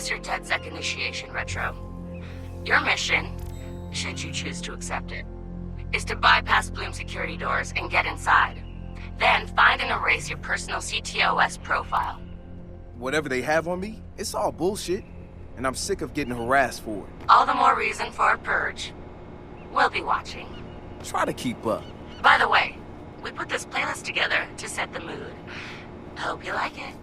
Here's your DedSec initiation, Retro. Your mission, should you choose to accept it, is to bypass Bloom security doors and get inside. Then find and erase your personal CTOS profile. Whatever they have on me, it's all bullshit. And I'm sick of getting harassed for it. All the more reason for a purge. We'll be watching. Try to keep up. By the way, we put this playlist together to set the mood. Hope you like it.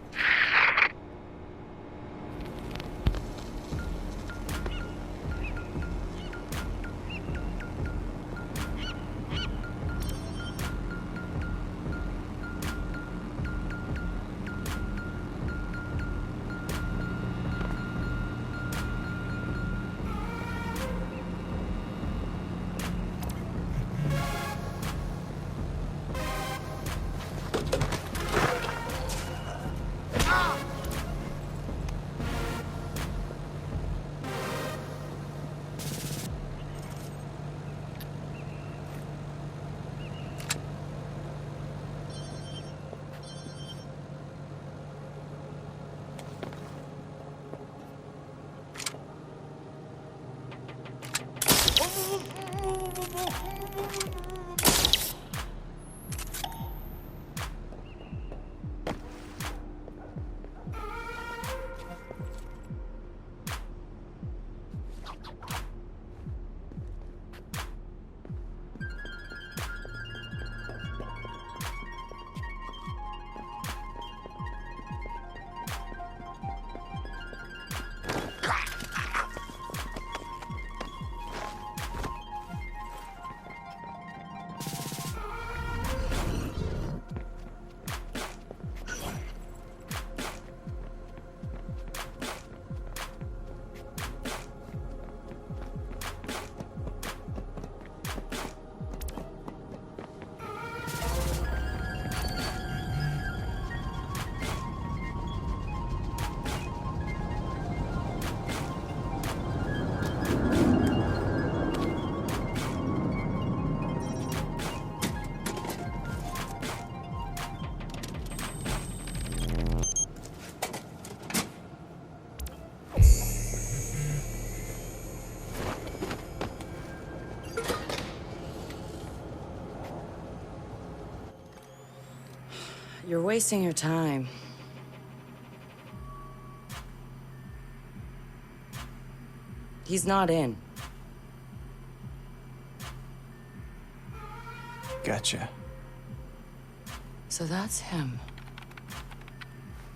You're wasting your time. He's not in. Gotcha. So that's him.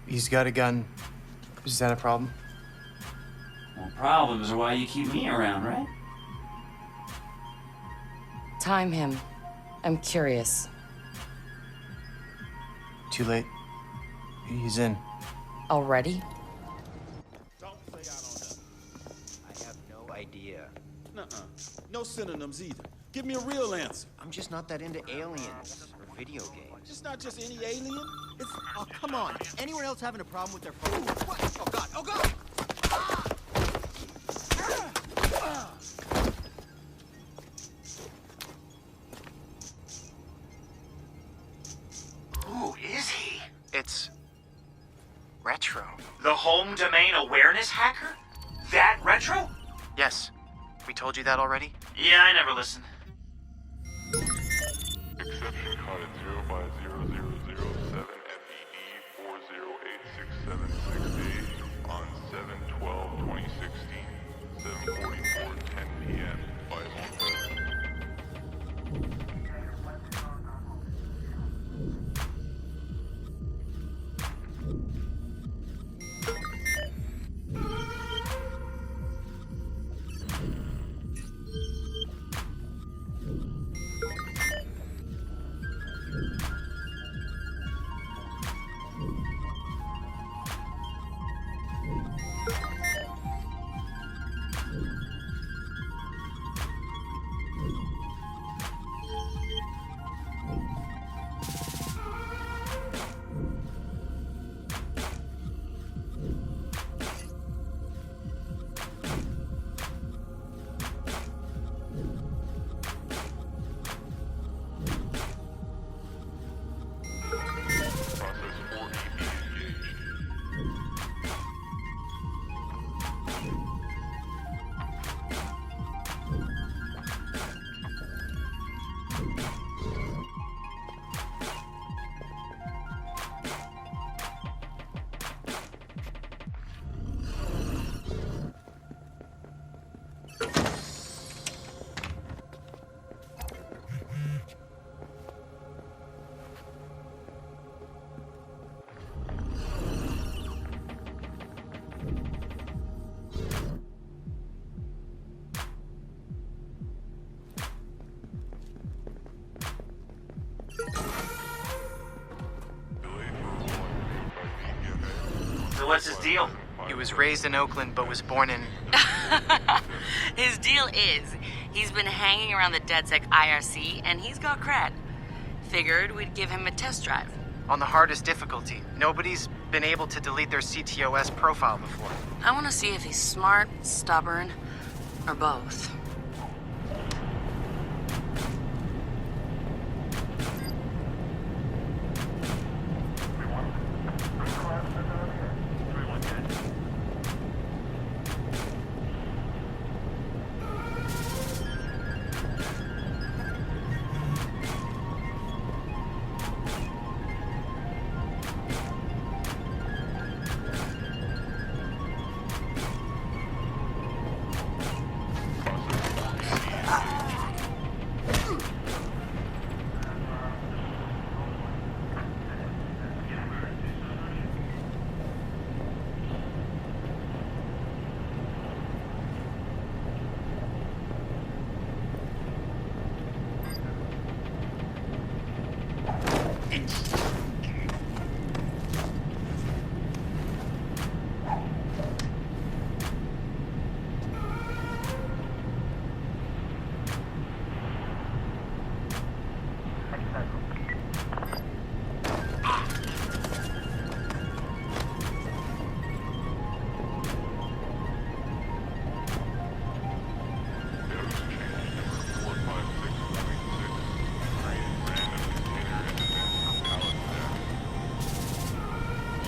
He's got a gun. Is that a problem? Well, problems are why you keep me around, right? Time him. I'm curious. Too late. He's in. Already? Don't play out on them. I have no idea. Nuh-uh. No synonyms either. Give me a real answer. I'm just not that into aliens or video games. It's not just any alien. It's oh come on. Anyone else having a problem with their phone? What? Oh god! Oh god! Who is he? It's Retro. The home domain awareness hacker? That Retro? Yes. We told you that already? Yeah, I never listened. Exception coded 05007 FED408676D on 7/12/2016, 7:44:10 p.m. by Montes. So what's his deal? He was raised in Oakland, but was born in... His deal is, he's been hanging around the DedSec IRC, and he's got cred. Figured we'd give him a test drive. on the hardest difficulty. Nobody's been able to delete their CTOS profile before. I want to see if he's smart, stubborn, or both.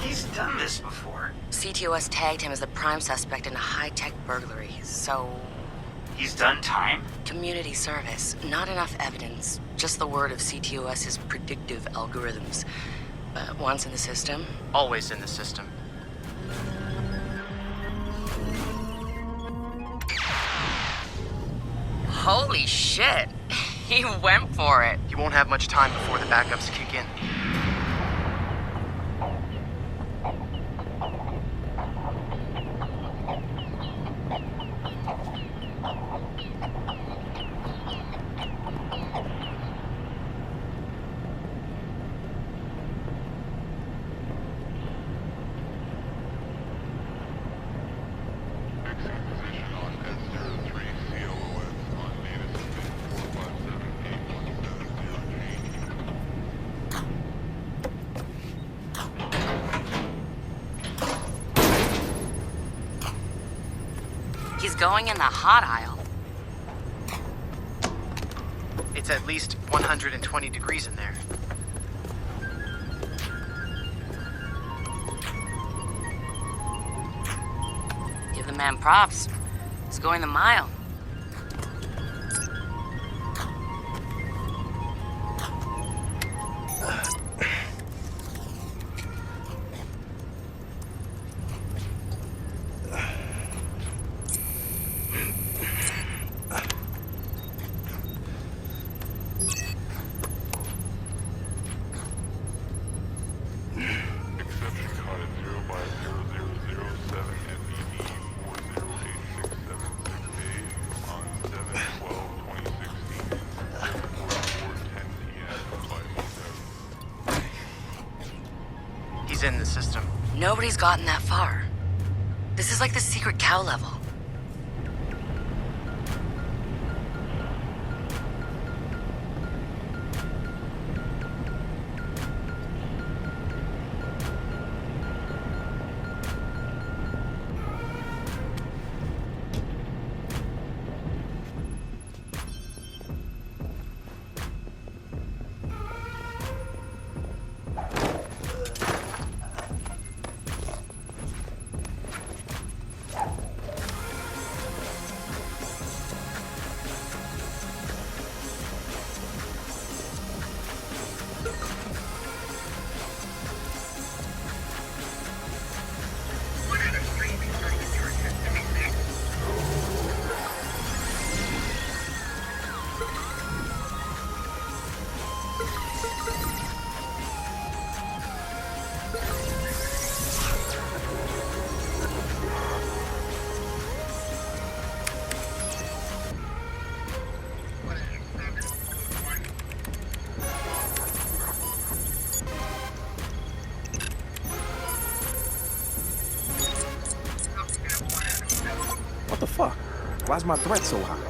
He's done this before. CTOS tagged him as the prime suspect in a high-tech burglary, so... He's done time? Community service. Not enough evidence. Just the word of CTOS's predictive algorithms. But once in the system... Always in the system. Holy shit! He went for it. You won't have much time before the backups kick in. Fixing position on S03 CLOS on data submit 45780 change. He's going in the hot aisle. It's at least 120 degrees in there. Give the man props. He's going the mile. Exception caught at 0 by 0007 FED 408676A on 7/12/2016, 04410 PM by motel. He's in the system. Nobody's gotten that far. This is like the secret cow level. What the fuck? Why's my threat so high?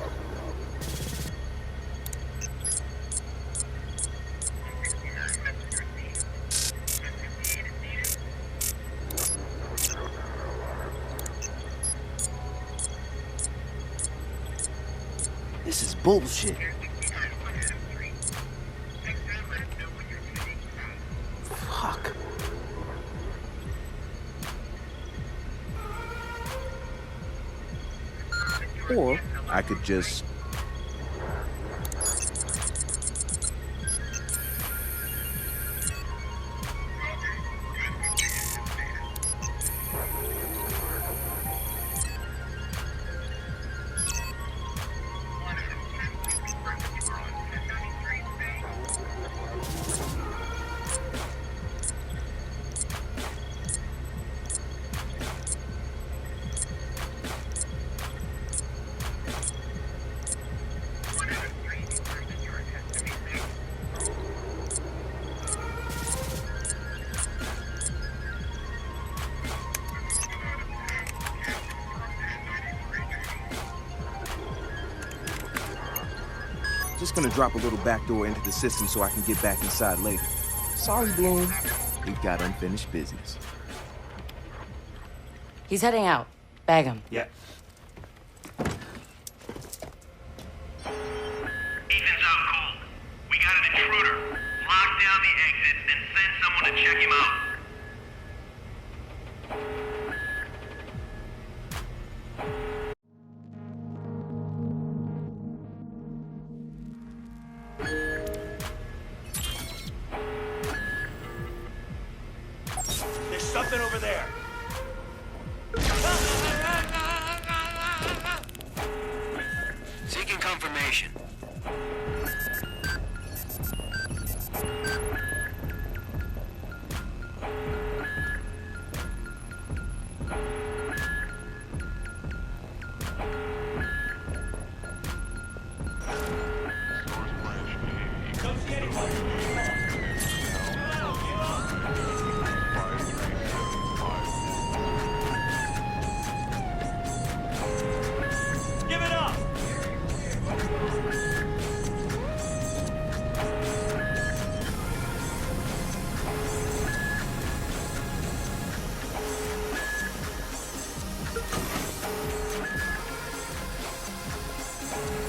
This is bullshit. Fuck. Or I could just... Just gonna drop a little backdoor into the system so I can get back inside later. Sorry, Bloom. We've got unfinished business. He's heading out. Bag him. Yeah. Ethan's out cold. We got an intruder. Lock down the exit and send someone to check him out. There's something over there. Seeking confirmation. Don't see anyone. Give it up.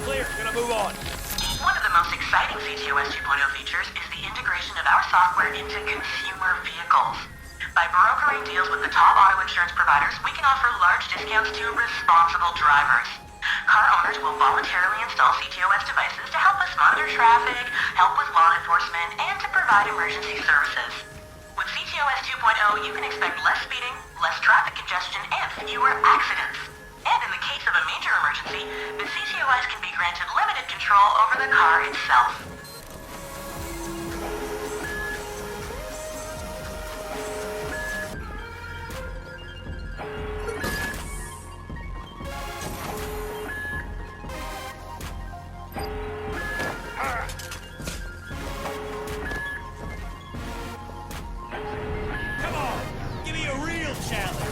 Clear. Gonna move on. One of the most exciting CTOS 2.0 features is the integration of our software into consumer vehicles. By brokering deals with the top auto insurance providers, we can offer large discounts to responsible drivers. Car owners will voluntarily install CTOS devices to help us monitor traffic, help with law enforcement, and to provide emergency services. With CTOS 2.0, you can expect less speeding, less traffic congestion, and fewer accidents. And in the case of a major emergency, the CTOS can be granted limited control over the car itself. Come on. Give me a real challenge.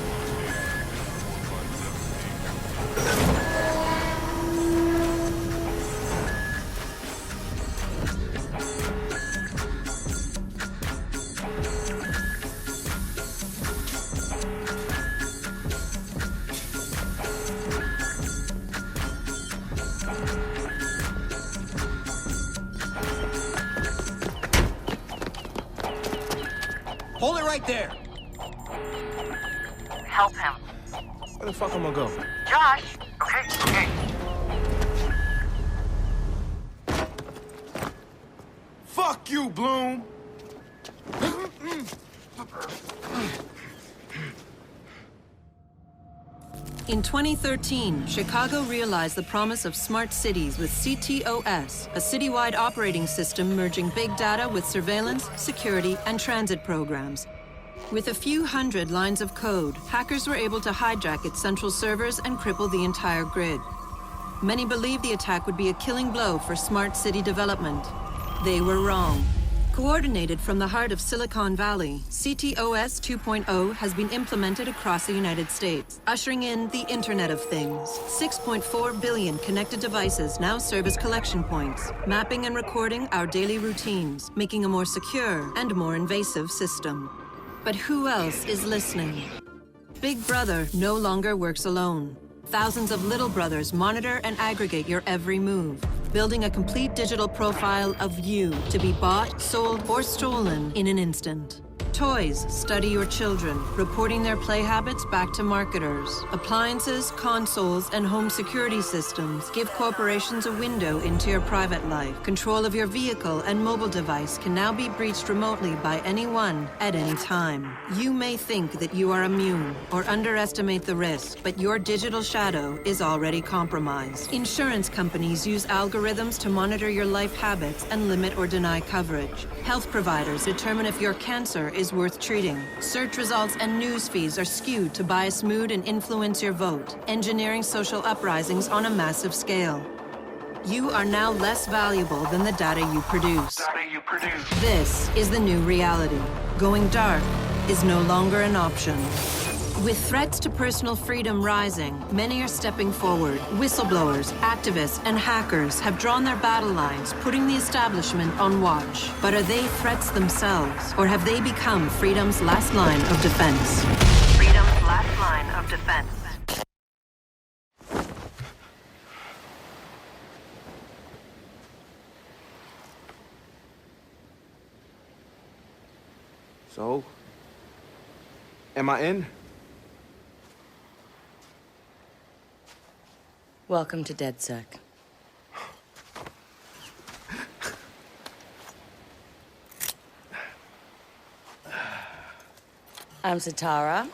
Hold it right there. Help him. Where the fuck am I gonna go? Josh! Okay. Fuck you, Bloom! In 2013, Chicago realized the promise of smart cities with CTOS, a citywide operating system merging big data with surveillance, security, and transit programs. With a few hundred lines of code, hackers were able to hijack its central servers and cripple the entire grid. Many believed the attack would be a killing blow for smart city development. They were wrong. Coordinated from the heart of Silicon Valley, CTOS 2.0 has been implemented across the United States, ushering in the Internet of Things. 6.4 billion connected devices now serve as collection points, mapping and recording our daily routines, making a more secure and more invasive system. But who else is listening? Big Brother no longer works alone. Thousands of little brothers monitor and aggregate your every move, building a complete digital profile of you to be bought, sold, or stolen in an instant. Toys study your children, reporting their play habits back to marketers. Appliances, consoles, and home security systems give corporations a window into your private life. Control of your vehicle and mobile device can now be breached remotely by anyone at any time. You may think that you are immune or underestimate the risk, but your digital shadow is already compromised. Insurance companies use algorithms to monitor your life habits and limit or deny coverage. Health providers determine if your cancer is worth treating. Search results and news feeds are skewed to bias mood and influence your vote, engineering social uprisings on a massive scale. You are now less valuable than the data you produce. This is the new reality. Going dark is no longer an option. With threats to personal freedom rising, many are stepping forward. Whistleblowers, activists, and hackers have drawn their battle lines, putting the establishment on watch. But are they threats themselves, or have they become freedom's last line of defense? Freedom's last line of defense. So, am I in? Welcome to DedSec. I'm Satara.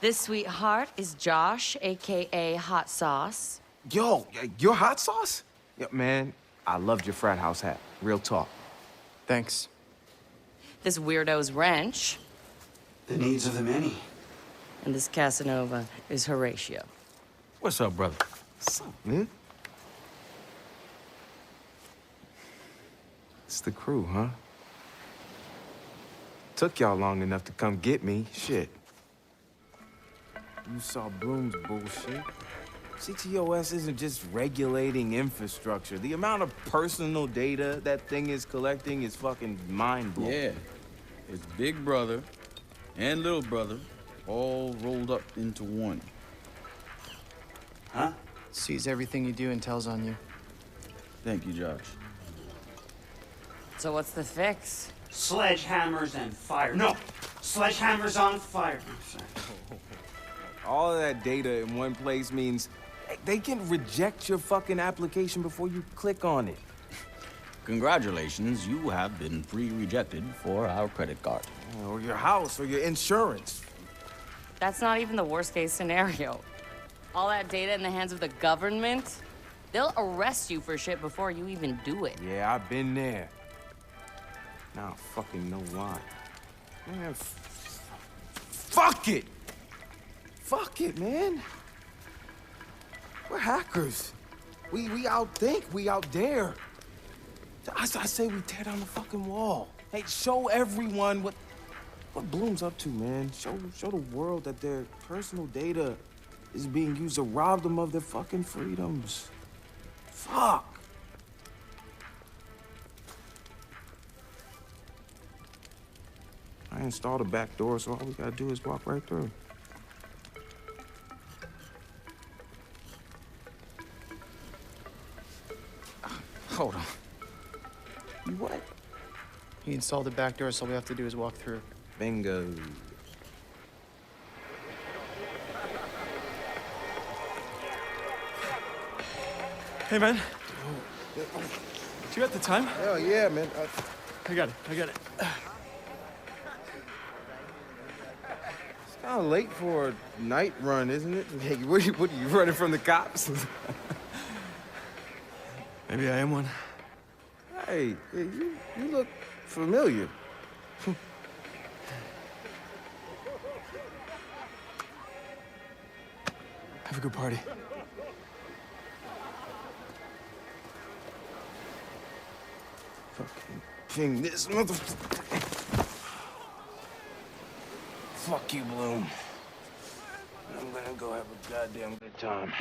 This sweetheart is Josh, aka Hot Sauce. Yo, your hot sauce? Yeah, man, I loved your frat house hat. Real talk. Thanks. This weirdo's Wrench. The needs of the many. And this Casanova is Horatio. What's up, brother? What's up, man? It's the crew, huh? Took y'all long enough to come get me. Shit. You saw Bloom's bullshit. CTOS isn't just regulating infrastructure. The amount of personal data that thing is collecting is fucking mind-blowing. Yeah. It's Big Brother and Little Brother all rolled up into one. Huh? Sees everything you do and tells on you. Thank you, Josh. So what's the fix? Sledgehammers and fire. No! Sledgehammers on fire. I'm sorry. All of that data in one place means they can reject your fucking application before you click on it. Congratulations, you have been pre-rejected for our credit card. Or your house, or your insurance. That's not even the worst case scenario. All that data in the hands of the government, they'll arrest you for shit before you even do it. Yeah, I've been there. Now I fucking know why. Man, fuck it! Fuck it, man. We're hackers. We outthink, we outdare. I say we tear down the fucking wall. Hey, show everyone what Bloom's up to, man. Show the world that their personal data is being used to rob them of their fucking freedoms. Fuck. I installed a back door, so all we gotta do is walk right through. Hold on. You what? He installed the back door, so all we have to do is walk through. Bingo. Hey, man. Do you have the time? Hell yeah, man. I got it. It's kind of late for a night run, isn't it? Hey, what are you running from the cops? Maybe I am one. Hey, you look familiar. Have a good party. Fucking ping this motherfucker. Fuck you, Bloom. I'm gonna go have a goddamn good time.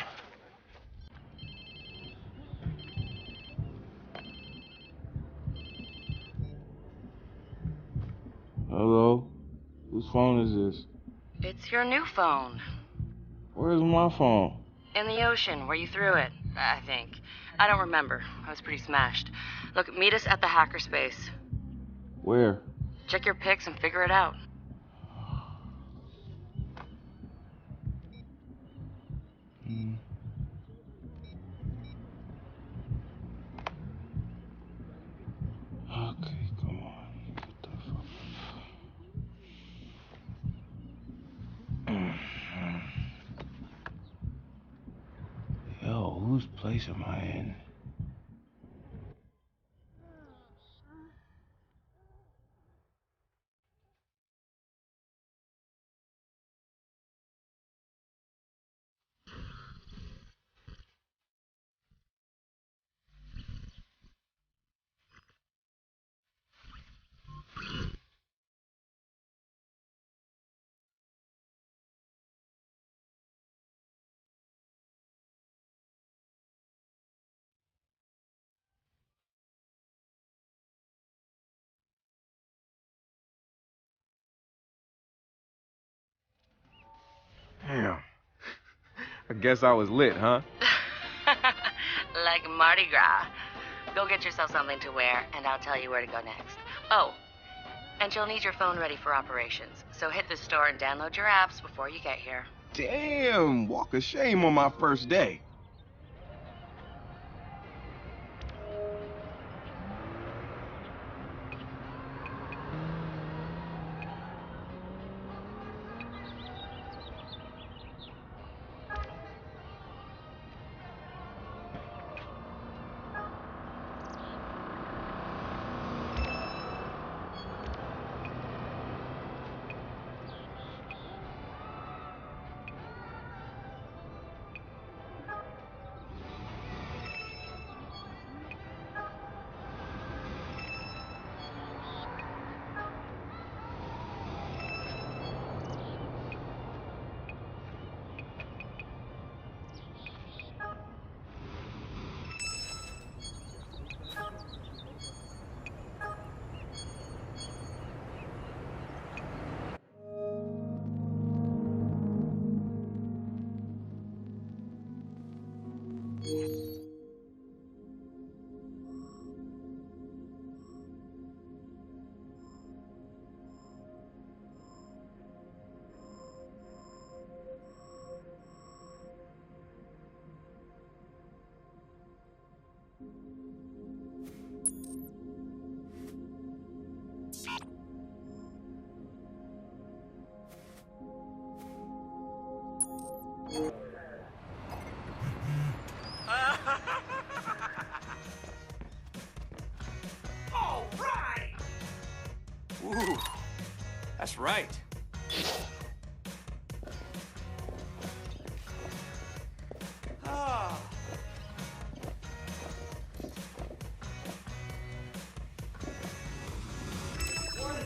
Hello? Whose phone is this? It's your new phone. Where's my phone? In the ocean, where you threw it, I think. I don't remember. I was pretty smashed. Look, meet us at the hackerspace. Where? Check your pics and figure it out. Okay, come on. Get the fuck up. Yo, whose place am I in? Damn. I guess I was lit, huh? Like Mardi Gras. Go get yourself something to wear, and I'll tell you where to go next. Oh, and you'll need your phone ready for operations. So hit the store and download your apps before you get here. Damn, walk of shame on my first day. All right! Ooh, that's right. Ah. What a day.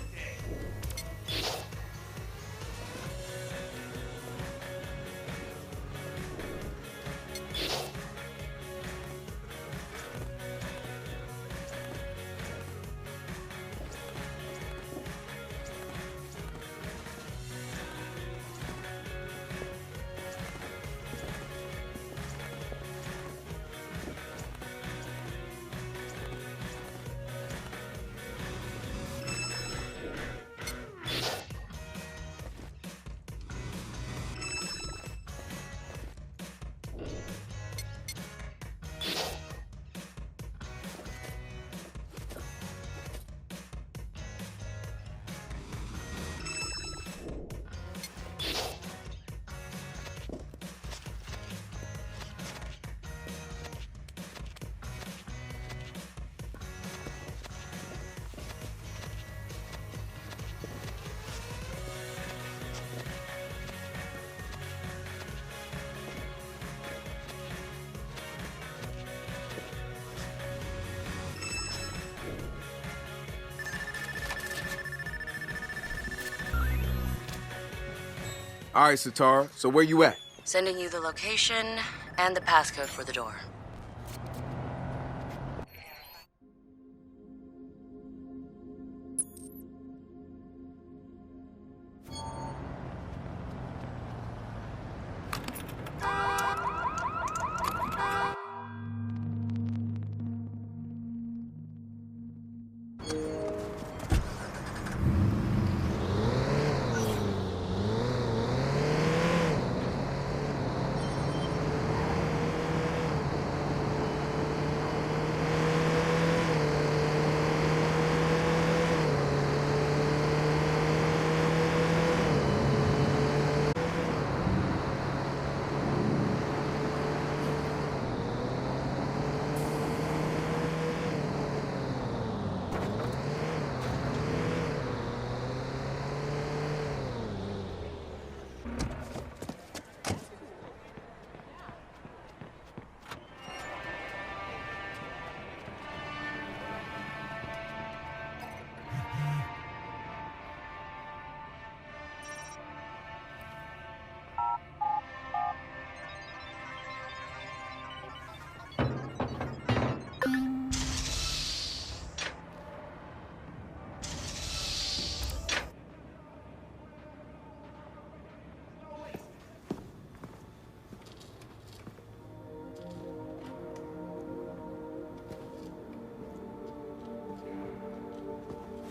All right, Satara, so where you at? Sending you the location and the passcode for the door.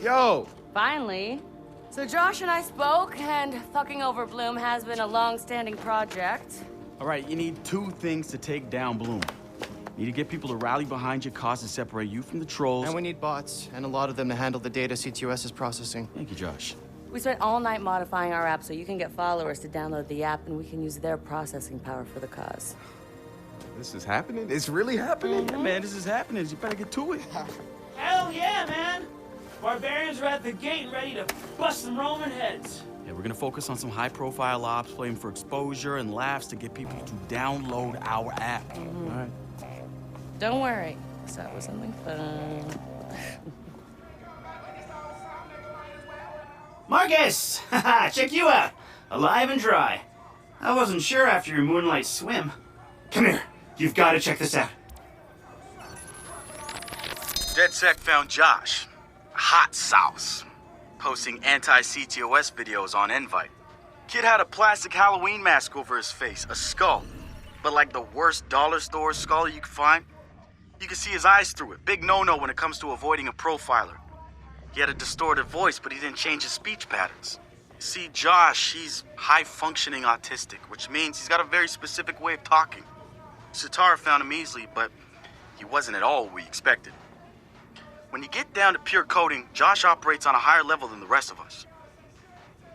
Yo! Finally. So Josh and I spoke, and fucking over Bloom has been a long-standing project. All right, you need two things to take down Bloom. You need to get people to rally behind your cause and separate you from the trolls. And we need bots, and a lot of them to handle the data CTOS is processing. Thank you, Josh. We spent all night modifying our app so you can get followers to download the app, and we can use their processing power for the cause. This is happening? It's really happening? Yeah, man, this is happening. You better get to it. Hell yeah, man! Barbarians are at the gate ready to bust some Roman heads. Yeah, we're gonna focus on some high-profile ops, playing for exposure and laughs to get people to download our app. All right. Don't worry. Start with something fun. Marcus! Haha, check you out. Alive and dry. I wasn't sure after your moonlight swim. Come here. You've got to check this out. DedSec found Josh. Hot sauce. Posting anti-CTOS videos on Invite. Kid had a plastic Halloween mask over his face, a skull. But like the worst dollar store skull you could find. You could see his eyes through it. Big no-no when it comes to avoiding a profiler. He had a distorted voice, but he didn't change his speech patterns. See, Josh, he's high-functioning autistic, which means he's got a very specific way of talking. Satara found him easily, but he wasn't at all what we expected. When you get down to pure coding, Josh operates on a higher level than the rest of us.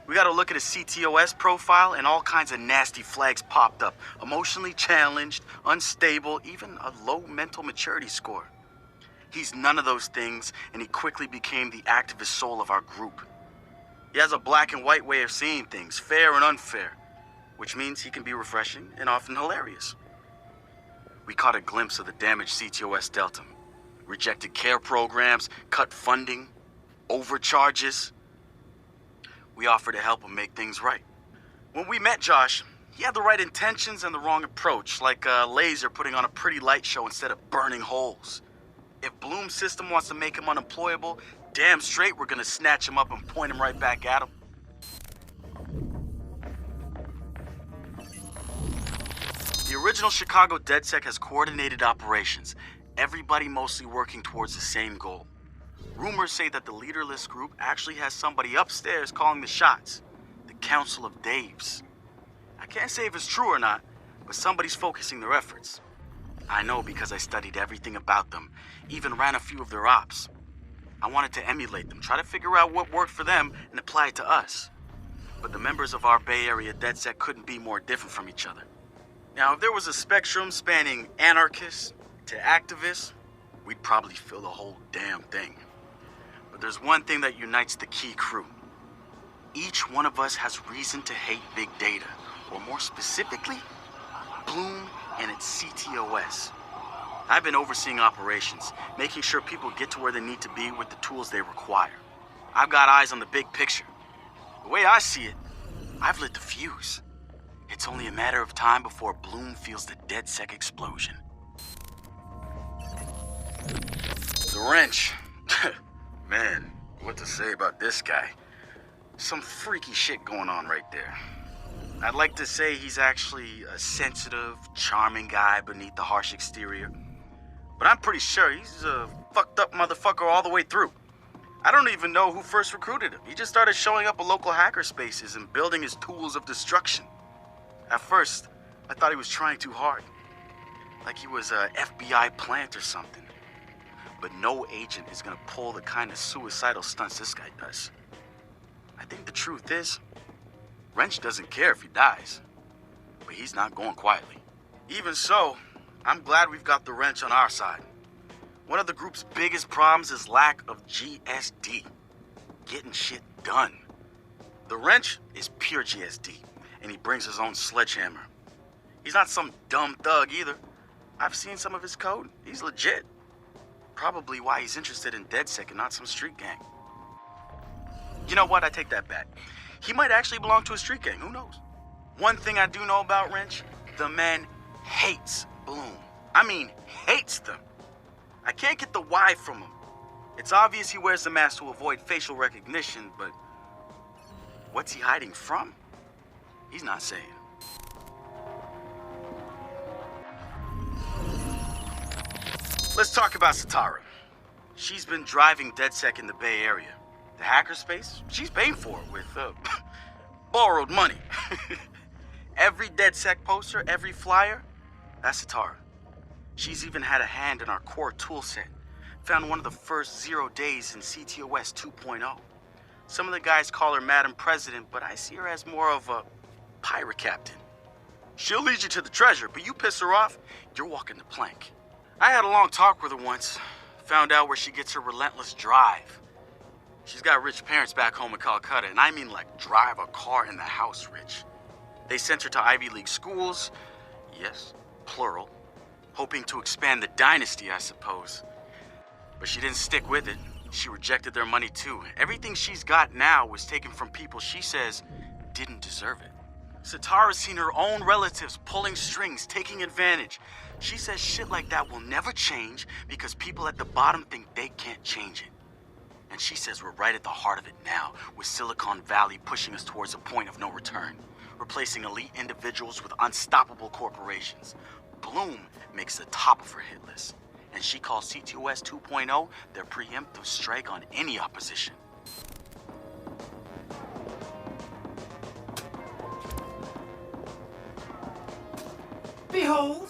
We gotta look at his CTOS profile, and all kinds of nasty flags popped up. Emotionally challenged, unstable, even a low mental maturity score. He's none of those things, and he quickly became the activist soul of our group. He has a black and white way of seeing things, fair and unfair, which means he can be refreshing and often hilarious. We caught a glimpse of the damage CTOS dealt him. Rejected care programs, cut funding, overcharges. We offered to help him make things right. When we met Josh, he had the right intentions and the wrong approach, like a laser putting on a pretty light show instead of burning holes. If Bloom's system wants to make him unemployable, damn straight we're gonna snatch him up and point him right back at him. The original Chicago DedSec has coordinated operations, everybody mostly working towards the same goal. Rumors say that the leaderless group actually has somebody upstairs calling the shots, the Council of Daves. I can't say if it's true or not, but somebody's focusing their efforts. I know because I studied everything about them, even ran a few of their ops. I wanted to emulate them, try to figure out what worked for them and apply it to us. But the members of our Bay Area DedSec couldn't be more different from each other. Now, if there was a spectrum spanning anarchists to activists, we'd probably fill the whole damn thing. But there's one thing that unites the key crew. Each one of us has reason to hate big data, or more specifically, Bloom and its CTOS. I've been overseeing operations, making sure people get to where they need to be with the tools they require. I've got eyes on the big picture. The way I see it, I've lit the fuse. It's only a matter of time before Bloom feels the DedSec explosion. The wrench. Man, what to say about this guy? Some freaky shit going on right there. I'd like to say he's actually a sensitive, charming guy beneath the harsh exterior. But I'm pretty sure he's a fucked up motherfucker all the way through. I don't even know who first recruited him. He just started showing up at local hacker spaces and building his tools of destruction. At first, I thought he was trying too hard. Like he was a FBI plant or something. But no agent is gonna pull the kind of suicidal stunts this guy does. I think the truth is, Wrench doesn't care if he dies. But he's not going quietly. Even so, I'm glad we've got the Wrench on our side. One of the group's biggest problems is lack of GSD. Getting shit done. The Wrench is pure GSD, and he brings his own sledgehammer. He's not some dumb thug either. I've seen some of his code. He's legit. Probably why he's interested in DedSec and not some street gang. You know what? I take that back. He might actually belong to a street gang. Who knows? One thing I do know about Wrench, the man hates Bloom. I mean, hates them. I can't get the why from him. It's obvious he wears the mask to avoid facial recognition, but what's he hiding from? He's not saying. Let's talk about Satara. She's been driving DedSec in the Bay Area. The hackerspace, she's paying for it with borrowed money. Every DedSec poster, every flyer, that's Satara. She's even had a hand in our core toolset. Found one of the first 0 days in CTOS 2.0. Some of the guys call her Madam President, but I see her as more of a pirate captain. She'll lead you to the treasure, but you piss her off, you're walking the plank. I had a long talk with her once. Found out where she gets her relentless drive. She's got rich parents back home in Calcutta, and I mean like drive a car in the house rich. They sent her to Ivy League schools, yes, plural, hoping to expand the dynasty, I suppose. But she didn't stick with it. She rejected their money too. Everything she's got now was taken from people she says didn't deserve it. Satara's seen her own relatives pulling strings, taking advantage. She says shit like that will never change because people at the bottom think they can't change it. And she says we're right at the heart of it now, with Silicon Valley pushing us towards a point of no return, replacing elite individuals with unstoppable corporations. Bloom makes the top of her hit list, and she calls CTOS 2.0 their preemptive strike on any opposition. Behold,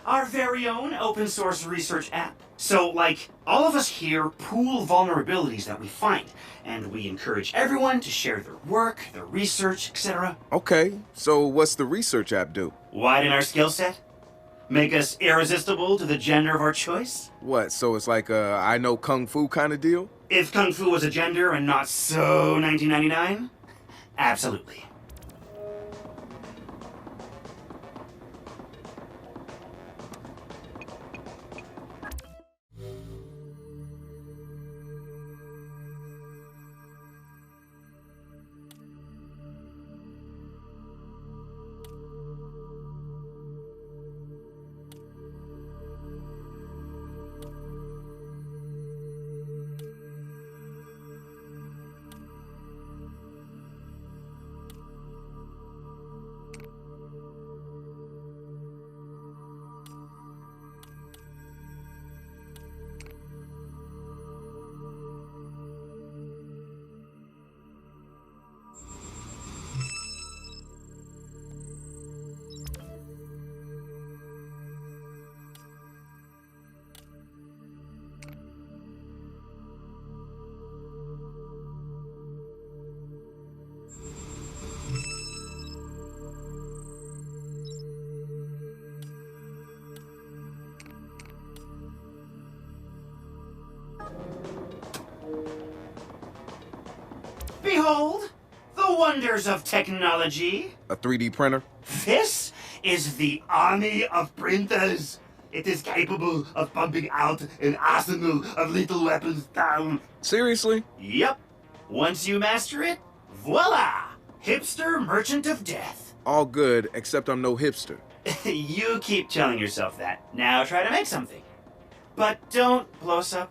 our very own open source research app. So, like, all of us here pool vulnerabilities that we find, and we encourage everyone to share their work, their research, etc. Okay, so what's the research app do? Widen our skill set? Make us irresistible to the gender of our choice? What, so it's like a I know Kung Fu kind of deal? If Kung Fu was a gender and not so 1999? Absolutely. Behold, the wonders of technology. A 3D printer? This is the army of printers. It is capable of pumping out an arsenal of lethal weapons down. Seriously? Yep. Once you master it, voila! Hipster Merchant of Death. All good, except I'm no hipster. You keep telling yourself that. Now try to make something. But don't blow us up.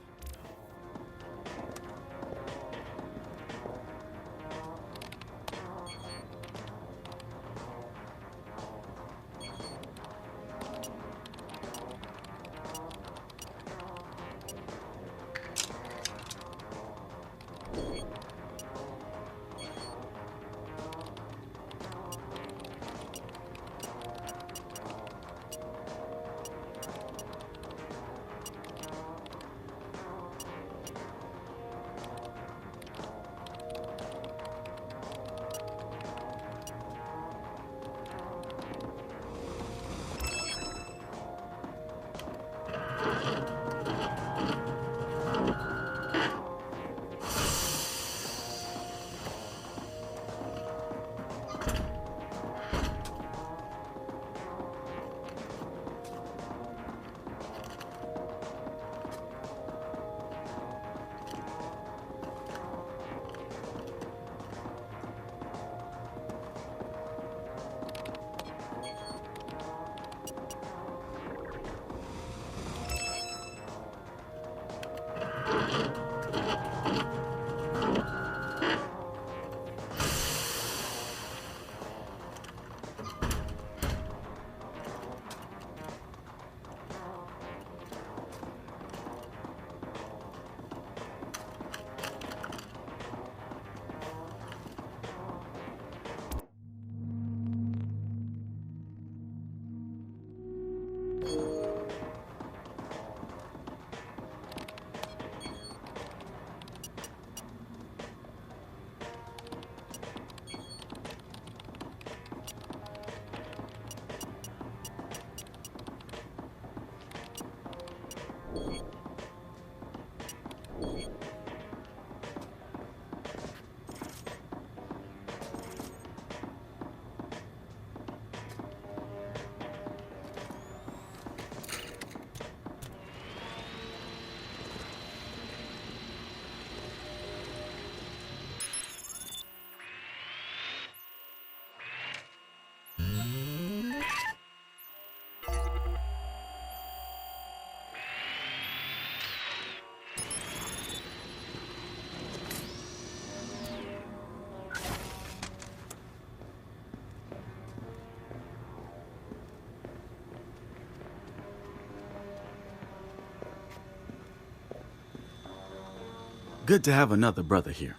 Good to have another brother here.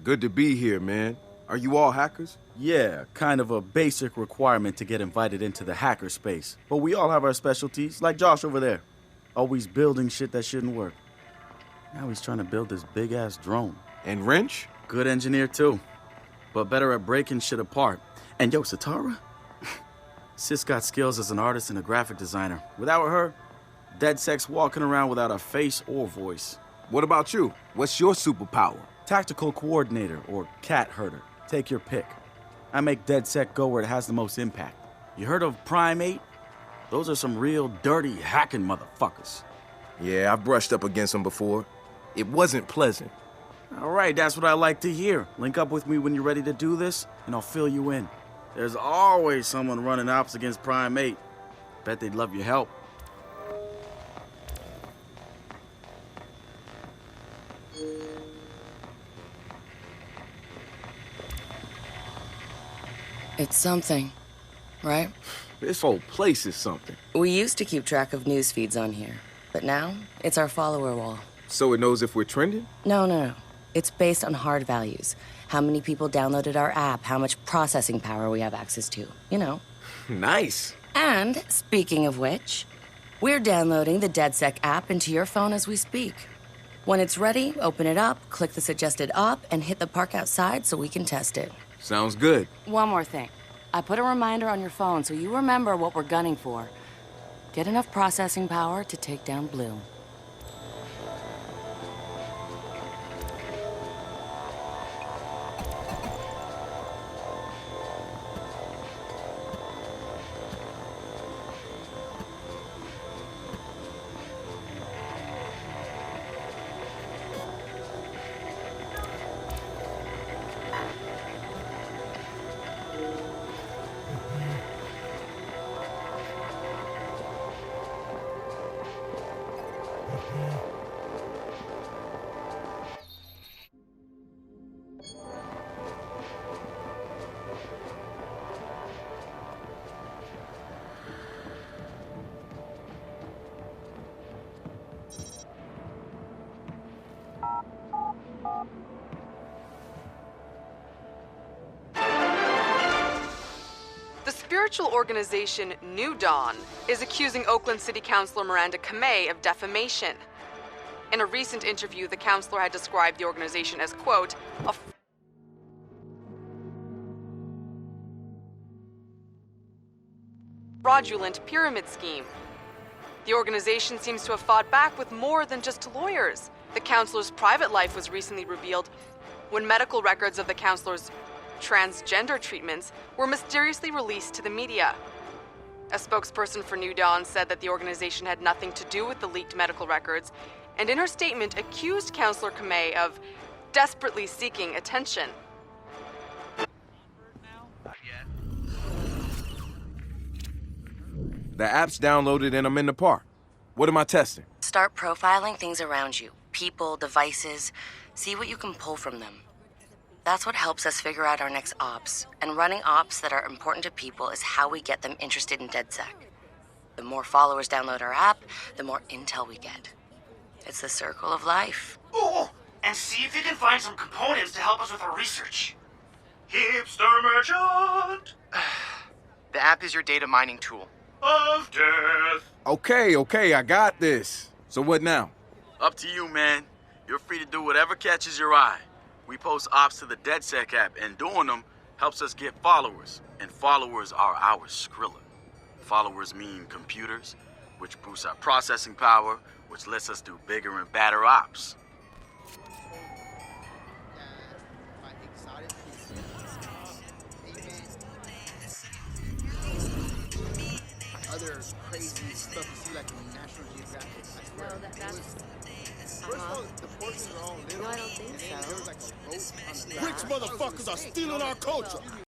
Good to be here, man. Are you all hackers? Yeah, kind of a basic requirement to get invited into the hacker space. But we all have our specialties, like Josh over there. Always building shit that shouldn't work. Now he's trying to build this big-ass drone. And Wrench? Good engineer, too. But better at breaking shit apart. And yo, Satara? Sis got skills as an artist and a graphic designer. Without her, DeadSec's walking around without a face or voice. What about you? What's your superpower? Tactical coordinator or cat herder. Take your pick. I make DeadSec go where it has the most impact. You heard of Prime 8? Those are some real dirty hacking motherfuckers. Yeah, I've brushed up against them before. It wasn't pleasant. All right, that's what I like to hear. Link up with me when you're ready to do this, and I'll fill you in. There's always someone running ops against Prime 8. Bet they'd love your help. It's something, right? This whole place is something. We used to keep track of news feeds on here, but now it's our follower wall. So it knows if we're trending? No. It's based on hard values. How many people downloaded our app, how much processing power we have access to, you know. Nice. And, speaking of which, we're downloading the DeadSec app into your phone as we speak. When it's ready, open it up, click the suggested op, and hit the park outside so we can test it. Sounds good. One more thing. I put a reminder on your phone so you remember what we're gunning for. Get enough processing power to take down Bloom. spiritual organization New Dawn is accusing Oakland City Councilor Miranda Kamei of defamation. In a recent interview, the councilor had described the organization as, quote, a fraudulent pyramid scheme. The organization seems to have fought back with more than just lawyers. The councilor's private life was recently revealed when medical records of the councilor's transgender treatments were mysteriously released to the media. A spokesperson for New Dawn said that the organization had nothing to do with the leaked medical records, and in her statement accused Councilor Kamei of desperately seeking attention. The app's downloaded and I'm in the park. What am I testing? Start profiling things around you. People, devices. See what you can pull from them. That's what helps us figure out our next ops. And running ops that are important to people is how we get them interested in DedSec. The more followers download our app, the more intel we get. It's the circle of life. Oh, and see if you can find some components to help us with our research. Hipster merchant! The app is your data mining tool. Of death. Okay, I got this. So what now? Up to you, man. You're free to do whatever catches your eye. We post ops to the DedSec app, and doing them helps us get followers. And followers are our Skrilla. Followers mean computers, which boosts our processing power, which lets us do bigger and badder ops. Other crazy stuff you see like in National Geographic. I swear. No, that's... First of all, the portions are all little. No, I don't think and then so. there was like a boat on the Rich motherfuckers are stealing our culture.